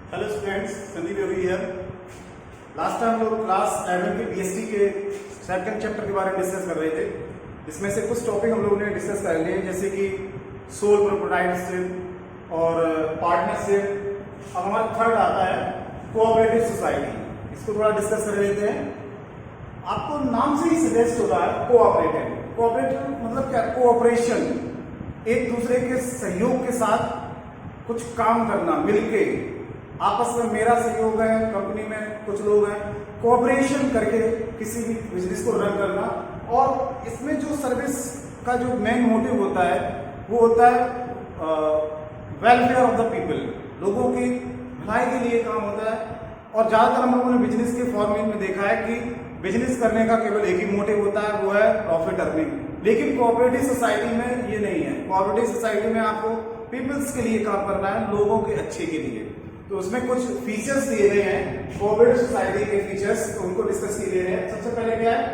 Hello students, Sandeep Yogi here. Last time हम लोग class 11 के बीएसटी के सेकंड चैप्टर के बारे में डिस्कस कर रहे थे। इसमें से कुछ टॉपिक हम लोगों ने डिस्कस कर लिए, जैसे कि सोल प्रोप्राइटरशिप और पार्टनरशिप। अब हमारा थर्ड आता है कोऑपरेटिव सोसाइटी। इसको थोड़ा डिस्कस कर लेते हैं। आपको नाम से ही सजेस्ट हो रहा है कोऑपरेटिव। कोऑपरेटिव मतलब क्या? कोऑपरेशन, एक दूसरे के सहयोग के साथ कुछ काम करना, मिलके आपस में। मेरा सहयोग है, कंपनी में कुछ लोग हैं, कोऑपरेशन करके किसी भी बिजनेस को रन करना। और इसमें जो सर्विस का जो मेन मोटिव होता है वो होता है वेलफेयर ऑफ द पीपल, लोगों की भलाई के लिए काम होता है। और ज़्यादातर हम लोगों ने बिजनेस के फॉर्मेट में देखा है कि बिजनेस करने का केवल एक ही मोटिव होता है, वो है प्रॉफिट अर्निंग। लेकिन कोऑपरेटिव सोसाइटी में ये नहीं है। कोऑपरेटिव सोसाइटी में आपको पीपल्स के लिए काम करना है, लोगों के अच्छे के लिए। तो उसमें कुछ फीचर्स दिए गए हैं कोऑपरेटिव सोसाइटी के फीचर्स, तो उनको डिस्कस किए गए हैं। सबसे पहले क्या है?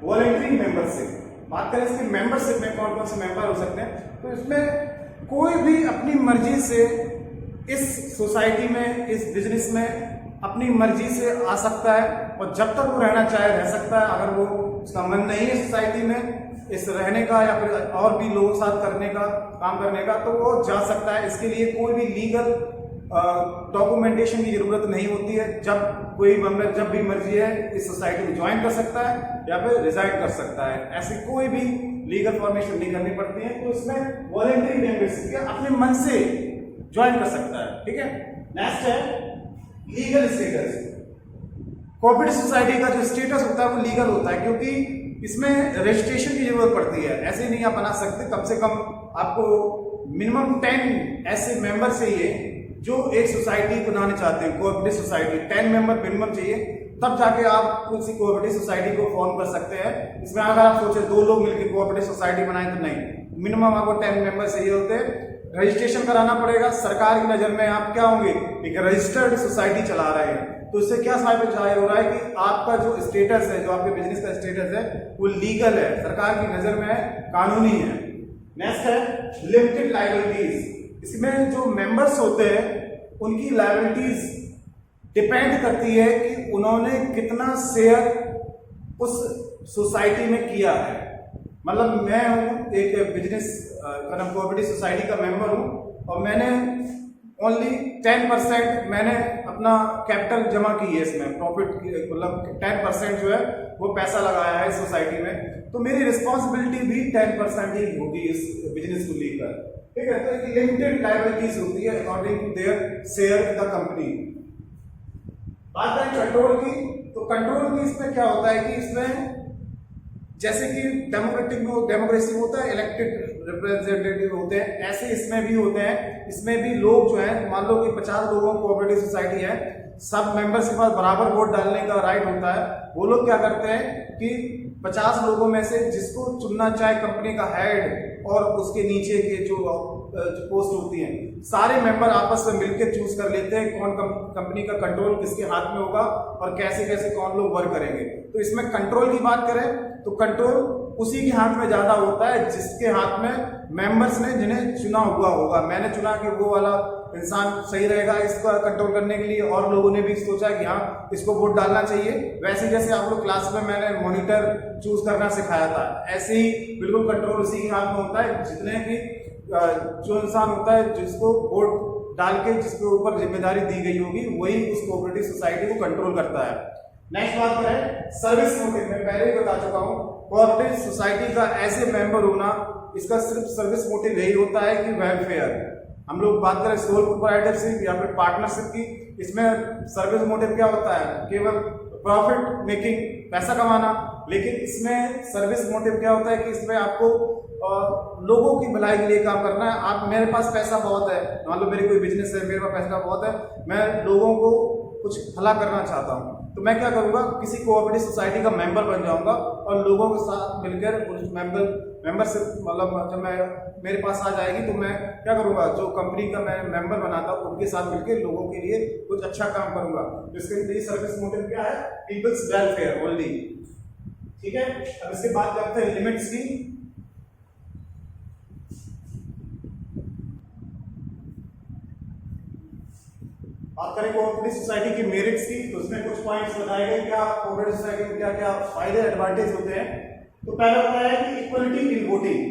Voluntary membership. बात करें इसकी मेंबरशिप में कौन कौन से मेंबर हो सकते हैं, तो इसमें कोई भी अपनी मर्जी से इस सोसाइटी में, इस बिजनेस में अपनी मर्जी से आ सकता है, और जब तक वो रहना चाहे रह सकता है। अगर वो उसका मन नहीं है सोसाइटी में इस रहने का या फिर और भी लोगों के साथ करने का, काम करने का, तो वो जा सकता है। इसके लिए कोई भी लीगल डॉक्यूमेंटेशन की जरूरत नहीं होती है। जब कोई मेंबर जब भी मर्जी है इस सोसाइटी में ज्वाइन कर सकता है या फिर रिजाइन कर सकता है। ऐसी कोई भी लीगल फॉर्मेशन नहीं करनी पड़ती है। तो इसमें वॉलंटरी मेंबरशिप या अपने मन से ज्वाइन कर सकता है। ठीक है। नेक्स्ट है लीगल स्टेटस। कोऑपरेटिव सोसाइटी का जो स्टेटस होता है वो लीगल होता है, क्योंकि इसमें रजिस्ट्रेशन की जरूरत पड़ती है। ऐसे नहीं आप बना सकते। कम से कम आपको मिनिमम 10 ऐसे मेंबर चाहिए जो एक सोसाइटी बनाना चाहते हैं, कोऑपरेटिव सोसाइटी। 10 मेंबर मिनिमम चाहिए, तब जाके आप किसी कोऑपरेटिव सोसाइटी को फॉर्म कर सकते हैं। इसमें अगर आप सोचे 2 लोग मिलकर कोऑपरेटिव सोसाइटी बनाए तो नहीं, मिनिमम आपको 10 मेंबर चाहिए होते हैं। रजिस्ट्रेशन कराना पड़ेगा। सरकार की नजर में आप क्या होंगे? एक रजिस्टर्ड सोसाइटी चला रहे हैं। तो इससे क्या साबित हो रहा है कि आपका जो स्टेटस है, जो आपके बिजनेस का स्टेटस है, वो लीगल है, सरकार की नजर में है, कानूनी है। नेक्स्ट है लिमिटेड लायबिलिटीज। इसमें जो मेंबर्स होते हैं उनकी लायबिलिटीज डिपेंड करती है कि उन्होंने कितना शेयर उस सोसाइटी में किया है। मतलब मैं हूं एक बिजनेस कोऑपरेटिव सोसाइटी का मेंबर हूं, और मैंने ओनली 10% मैंने अपना कैपिटल जमा की है इसमें, प्रॉफिट मतलब 10% जो है वो पैसा लगाया है इस सोसाइटी में। तो मेरी रिस्पॉन्सिबिलिटी भी 10% ही होगी इस बिजनेस को लेकर। ठीक है। तो एक लिमिटेड लायबिलिटीज होती है according to their share in the company. बात करें कंट्रोल की, तो कंट्रोल की इसमें क्या होता है कि इसमें जैसे कि डेमोक्रेसी में होता है, इलेक्टेड रिप्रेजेंटेटिव होते हैं, ऐसे इसमें भी होते हैं। इसमें भी लोग जो है, मान लो कि 50 लोगों की कोऑपरेटिव सोसाइटी है, सब मेंबर्स के पास बराबर वोट डालने का राइट होता है। वो लोग क्या करते हैं कि 50 लोगों में से जिसको चुनना चाहे कंपनी का हेड और उसके नीचे के जो पोस्ट होती हैं, सारे मेंबर आपस में मिलकर चूज कर लेते हैं कौन कंपनी का कंट्रोल किसके हाथ में होगा और कैसे कैसे कौन लोग वर्क करेंगे। तो इसमें कंट्रोल की बात करें तो कंट्रोल उसी के हाथ में ज्यादा होता है जिसके हाथ में मेंबर्स ने जिन्हें चुना हुआ होगा। मैंने चुना कि वो वाला इंसान सही रहेगा इसका कंट्रोल करने के लिए, और लोगों ने भी सोचा कि हाँ इसको वोट डालना चाहिए। वैसे जैसे आप लोग क्लास में मैंने मॉनिटर चूज करना सिखाया था, ऐसे ही बिल्कुल कंट्रोल उसी के हाथ में होता है। जितने भी जो इंसान होता है जिसको वोट डाल के जिसके ऊपर जिम्मेदारी दी गई होगी, वही उस कोऑपरेटिव सोसाइटी को कंट्रोल करता है। नेक्स्ट बात करें सर्विस मोटिव। मैं पहले ही बता चुका हूं, कोऑपरेटिव सोसाइटी का ऐसे मेंबर होना, इसका सिर्फ सर्विस मोटिव यही होता है कि वेलफेयर। हम लोग बात करें सोल प्रोप्राइटरशिप या फिर पार्टनरशिप की, इसमें सर्विस मोटिव क्या होता है? केवल प्रॉफिट मेकिंग, पैसा कमाना। लेकिन इसमें सर्विस मोटिव क्या होता है कि इसमें आपको लोगों की भलाई के लिए काम करना है। आप, मेरे पास पैसा बहुत है, मान लो मेरी कोई बिजनेस है, मेरे पास पैसा बहुत है, मैं लोगों को कुछ भला करना चाहता हूं, तो मैं क्या करूंगा? किसी कोऑपरेटिव सोसाइटी का मेंबर बन जाऊंगा और लोगों के साथ मिलकर उस मेंबरशिप मतलब जब मैं मेरे पास आ जाएगी तो मैं क्या करूंगा? जो कंपनी का मैं मेंबर बनाता हूं उनके साथ मिलकर लोगों के लिए कुछ अच्छा काम करूंगा। इसके लिए सर्विस मोटिव क्या है? Peoples welfare only. ठीक है। अब इसके बाद करते हैं लिमिट्स की। बात करें कोऑपरेटिव सोसाइटी की मेरिट्स की, तो उसमें कुछ पॉइंट्स बताए गए क्या कोऑपरेटिव सोसाइटी में क्या क्या फायदे एडवांटेज होते हैं। तो पहला बताया कि इक्वलिटी इन वोटिंग।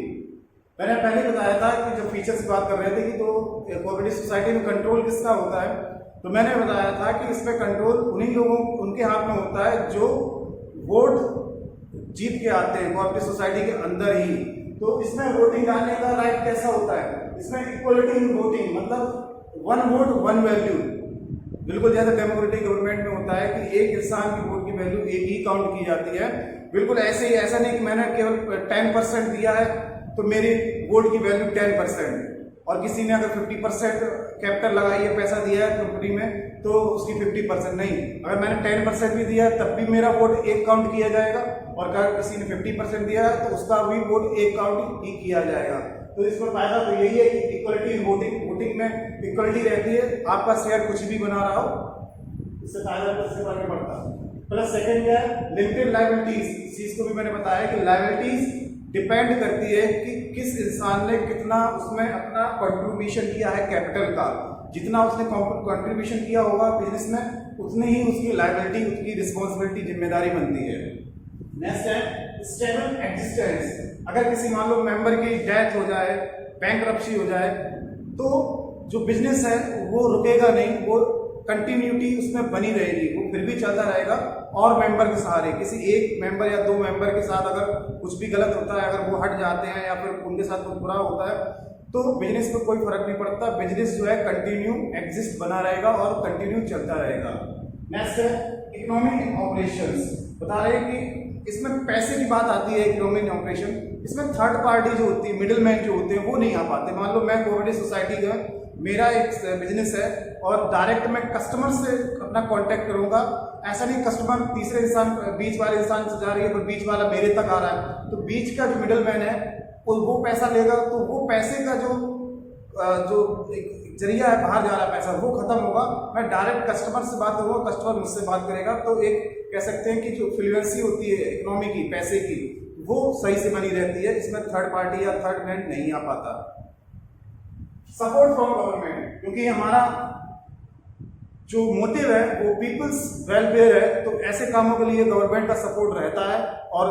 मैंने पहले बताया था कि जब फीचर्स की बात कर रहे थे कि तो कोऑपरेटिव सोसाइटी में कंट्रोल किसका होता है, तो मैंने बताया था कि इसमें कंट्रोल उन्हीं लोगों उनके हाथ में होता है जो वोट जीत के आते हैं कोऑपरेटिव सोसाइटी के अंदर ही। तो इसमें वोटिंग डालने का राइट कैसा होता है, इसमें इक्वलिटी इन वोटिंग मतलब वन वोट वन वैल्यू, बिल्कुल जैसे डेमोक्रेटिक गवर्नमेंट में होता है कि एक इंसान की वोट की वैल्यू एक ही काउंट की जाती है, बिल्कुल ऐसे ही। ऐसा नहीं कि मैंने केवल 10% दिया है तो मेरी वोट की वैल्यू 10%, और किसी ने अगर 50% कैपिटल लगाई है, पैसा दिया है कंपनी में, तो उसकी 50% नहीं। अगर मैंने 10% भी दिया है तब भी मेरा वोट एक काउंट किया जाएगा, और अगर किसी ने 50% दिया है तो उसका भी वोट एक काउंट ही किया जाएगा। तो इसमें फायदा तो यही है कि इक्वलिटी इन वोटिंग, वोटिंग में इक्वलिटी रहती है, आपका शेयर कुछ भी बना रहा हो इससे फायदा तो इससे फर्क नहीं पड़ता। प्लस सेकंड क्या है, लिमिटेड लायबिलिटीज। इस चीज को भी मैंने बताया कि लायबिलिटीज डिपेंड करती है कि किस इंसान ने कितना उसमें अपना कंट्रीब्यूशन किया है कैपिटल का। जितना उसने कंट्रीब्यूशन किया होगा बिजनेस में, उतनी ही उसकी लायबिलिटी, उसकी रिस्पॉन्सिबिलिटी, जिम्मेदारी बनती है। नेक्स्ट है स्टेबल एग्जिस्टेंस। अगर किसी मान लो मेंबर की डेथ हो जाए, बैंकरप्सी हो जाए, तो जो बिजनेस है वो रुकेगा नहीं, वो कंटिन्यूटी उसमें बनी रहेगी, वो फिर भी चलता रहेगा। और मेंबर के सहारे, किसी एक मेंबर या दो मेंबर के साथ अगर कुछ भी गलत होता है, अगर वो हट जाते हैं या फिर उनके साथ कुछ बुरा होता है, तो बिजनेस पे कोई फर्क नहीं पड़ता। बिजनेस जो है कंटिन्यू एग्जिस्ट बना रहेगा और कंटिन्यू चलता रहेगा। नेक्स्ट है इकोनॉमिक ऑपरेशंस। बता रहे हैं कि इसमें पैसे की बात आती है इकोनॉमिक ऑपरेशन, इसमें थर्ड पार्टी जो होती है, मिडिल मैन जो होते हैं, वो नहीं आ पाते। मान लो मैं कोऑपरेटिव सोसाइटी का मेरा एक बिजनेस है और डायरेक्ट मैं कस्टमर से अपना कांटेक्ट करूंगा, ऐसा नहीं कस्टमर तीसरे इंसान, बीच वाले इंसान से जा रही है, पर बीच वाला मेरे तक आ रहा है, तो बीच का जो मिडिल मैन है वो पैसा लेगा, तो वो पैसे का जो एक जरिया है बाहर जा रहा है पैसा, वो खत्म होगा। मैं डायरेक्ट कस्टमर से बात करूंगा, कस्टमर मुझसे बात करेगा, तो एक कह सकते हैं कि जो फ्लुएंसी होती है इकोनॉमी की, पैसे की, वो सही से बनी रहती है। इसमें थर्ड पार्टी या थर्ड मैन नहीं आ पाता। सपोर्ट फ्रॉम गवर्नमेंट, क्योंकि हमारा जो मोटिव है वो पीपल्स वेलफेयर है, तो ऐसे कामों के लिए गवर्नमेंट का सपोर्ट रहता है और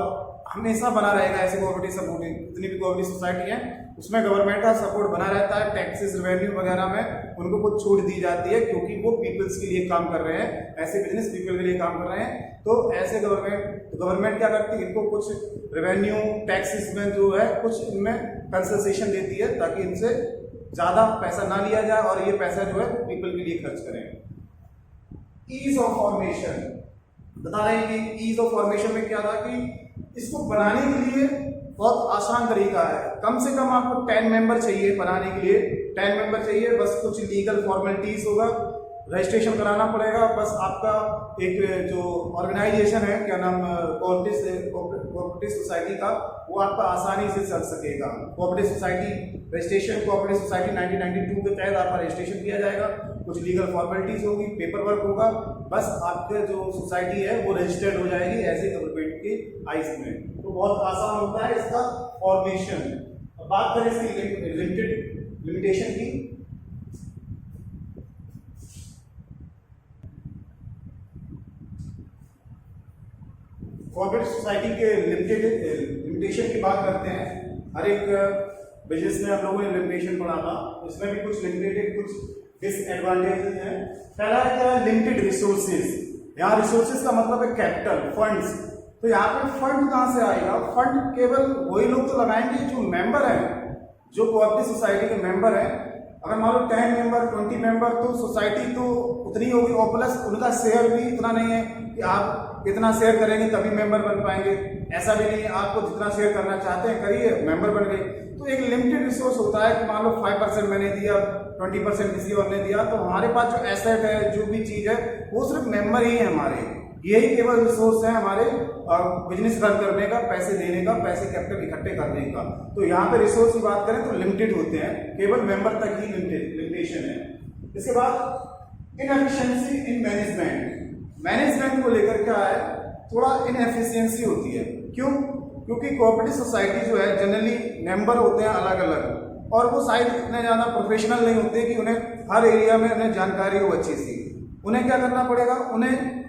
हमेशा बना रहेगा। ऐसे कोऑपरेटिव सपोर्ट जितनी भी कोऑपरेटिव सोसाइटी है उसमें गवर्नमेंट का सपोर्ट बना रहता है। टैक्सेस, रेवेन्यू वगैरह में उनको कुछ छूट दी जाती है, क्योंकि वो पीपल्स के लिए काम कर रहे हैं, ऐसे बिजनेस पीपल के लिए काम कर रहे हैं। तो ऐसे गवर्नमेंट क्या करती है, इनको कुछ रेवेन्यू, टैक्सेस में जो है कुछ इनमें कंसेशन देती है, ताकि इनसे ज़्यादा पैसा ना लिया जाए और ये पैसा जो है पीपल के लिए खर्च करें। ईज ऑफ फॉर्मेशन बता रहे हैं कि ईज ऑफ फॉर्मेशन में क्या था कि इसको बनाने के लिए बहुत आसान तरीका है। कम से कम आपको 10 मेंबर चाहिए बनाने के लिए, 10 मेंबर चाहिए, बस कुछ लीगल फॉर्मेलिटीज होगा, रजिस्ट्रेशन कराना पड़ेगा। बस आपका एक जो ऑर्गेनाइजेशन है, क्या नाम, कोऑपरेटिव सोसाइटी का, वो आपका आसानी से चल सकेगा। Cooperative society registration, cooperative society 1992 के तहत आपका रजिस्ट्रेशन किया जाएगा, कुछ लीगल फॉर्मेलिटीज होगी, पेपर वर्क होगा, बस आपके जो सोसाइटी है वो रजिस्टर्ड हो जाएगी ऐसे गवर्नमेंट के आइस में। तो बहुत आसान होता है इसका फॉर्मेशन। अब बात करें इसकी लिमिटेशन की, कोऑपरेटिव सोसाइटी के लिमिटेशन की बात करते हैं। हर एक बिजनेस में हम लोगों ने लिमिटेशन पढ़ा था, इसमें भी कुछ लिमिटेड, कुछ डिसएडवांटेजेस हैं। पहला है क्या, लिमिटेड रिसोर्सेज। यहाँ रिसोर्सेज का मतलब है कैपिटल, फंड्स। तो यहाँ पे फंड कहाँ से आएगा, फंड केवल वही लोग तो लगाएंगे जो मेंबर हैं, जो कोऑपरेटिव सोसाइटी के मेंबर हैं। अगर मान लो 10 मेंबर, 20 मेंबर, तो सोसाइटी तो उतनी होगी, और प्लस उनका शेयर भी इतना नहीं है कि आप इतना शेयर करेंगे तभी मेंबर बन पाएंगे, ऐसा भी नहीं है। आपको जितना शेयर करना चाहते हैं करिए, मेंबर बन गए। तो एक लिमिटेड रिसोर्स होता है कि मान लो 5% मैंने दिया, 20% किसी और ने दिया, तो हमारे पास जो एसेट है, जो भी चीज है, वो सिर्फ मेंबर ही है हमारे। यही केवल रिसोर्स है हमारे बिजनेस रन करने का, पैसे देने का, पैसे कैपिटल इकट्ठे करने का। तो यहाँ पे रिसोर्स की बात करें तो लिमिटेड होते हैं, केवल मेंबर तक ही लिमिटेशन है। इसके बाद इनएफिशिएंसी इन मैनेजमेंट को लेकर क्या है, थोड़ा इनएफिशिएंसी होती है। क्यों? क्योंकि कोऑपरेटिव सोसाइटी जो है जनरली मेंबर होते हैं अलग अलग, और वो शायद इतने ज़्यादा प्रोफेशनल नहीं होते कि उन्हें हर एरिया में उन्हें जानकारी हो अच्छी सी। उन्हें क्या करना पड़ेगा, उन्हें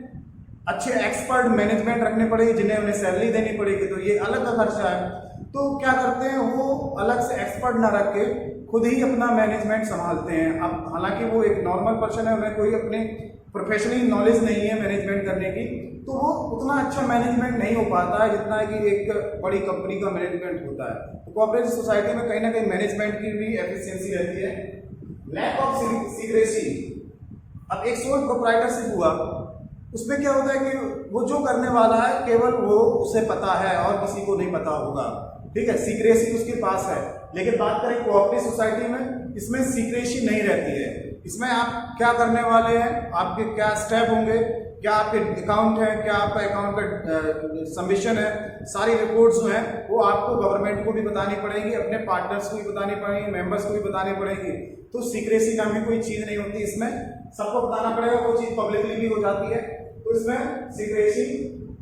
अच्छे एक्सपर्ट मैनेजमेंट रखने पड़ेगी, जिन्हें उन्हें सैलरी देनी पड़ेगी, तो ये अलग का खर्चा है। तो क्या करते हैं, वो अलग से एक्सपर्ट ना रख के खुद ही अपना मैनेजमेंट संभालते हैं। अब हालांकि वो एक नॉर्मल पर्सन है, उन्हें कोई अपनी प्रोफेशनल नॉलेज नहीं है मैनेजमेंट करने की, तो वो उतना अच्छा मैनेजमेंट नहीं हो पाता है जितना कि एक बड़ी कंपनी का मैनेजमेंट होता है। तो कोऑपरेटिव सोसाइटी में कहीं ना कहीं मैनेजमेंट की भी एफिशिएंसी रहती है। Lack of secrecy. अब एक सोल प्रोप्राइटरशिप हुआ, उसमें क्या होता है कि वो जो करने वाला है केवल वो उसे पता है और किसी को नहीं पता होगा, ठीक है, सीक्रेसी उसके पास है। लेकिन बात करें कोऑपरेटिव सोसाइटी में, इसमें सीक्रेसी नहीं रहती है। इसमें आप क्या करने वाले हैं, आपके क्या स्टेप होंगे, क्या आपके अकाउंट है, क्या आपका अकाउंट का सबमिशन है, सारी रिपोर्ट्स जो हैं वो आपको गवर्नमेंट को भी बतानी पड़ेगी, अपने पार्टनर्स को भी बतानी पड़ेगी, मेंबर्स को भी बतानी पड़ेगी। तो सीक्रेसी नाम की कोई चीज़ नहीं होती, इसमें सबको बताना पड़ेगा, वो चीज़ पब्लिकली भी हो जाती है। तो इसमें सीक्रेसी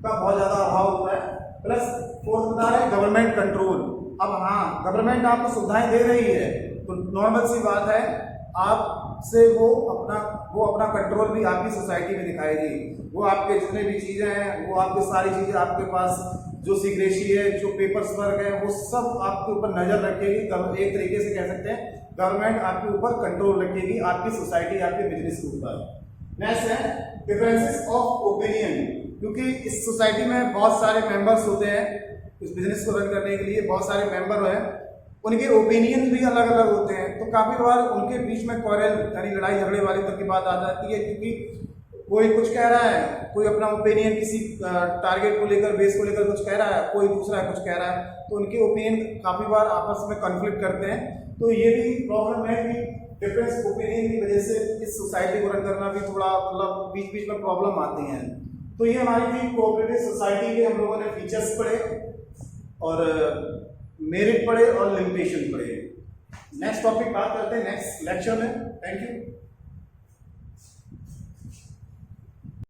का बहुत ज़्यादा अभाव होता है। प्लस फोर्थ बता रहे हैं गवर्नमेंट कंट्रोल। अब हाँ, गवर्नमेंट आपको सुविधाएं दे रही है तो नॉर्मल सी बात है, आपसे वो अपना कंट्रोल भी आपकी सोसाइटी में दिखाएगी। वो आपके जितने भी चीज़ें हैं, वो आपकी सारी चीज़ें आपके पास जो सीक्रेसी है, जो पेपर्स वर्क है, वो सब आपके ऊपर नज़र रखेगी। तब एक तरीके से कह सकते हैं गवर्नमेंट आपके ऊपर कंट्रोल रखेगी, आपकी सोसाइटी, आपके बिजनेस के ऊपर। नेक्स्ट है डिफरेंसेस ऑफ ओपिनियन। क्योंकि इस सोसाइटी में बहुत सारे मेंबर्स होते हैं, इस बिजनेस को रन करने के लिए बहुत सारे मेंबर हैं, उनके ओपिनियन भी अलग अलग होते हैं। तो काफ़ी बार उनके बीच में क्वारल यानी लड़ाई झगड़े वाली तक की बात आ जाती है, क्योंकि कोई कुछ कह रहा है, कोई अपना ओपिनियन किसी टारगेट को लेकर, बेस को लेकर कुछ कह रहा है, कोई दूसरा कुछ कह रहा है, तो उनके ओपिनियन काफ़ी बार आपस में कॉन्फ्लिक्ट करते हैं। तो ये भी प्रॉब्लम है कि डिफरेंस ओपिनियन की वजह से इस सोसाइटी को रन करना भी थोड़ा मतलब बीच बीच में प्रॉब्लम आती हैं। तो ये हमारी थी कोऑपरेटिव सोसाइटी के, हम लोगों ने फीचर्स पढ़े और मेरिट पढ़े और लिमिटेशन पढ़े। नेक्स्ट टॉपिक बात करते हैं नेक्स्ट लेक्चर में। Thank you.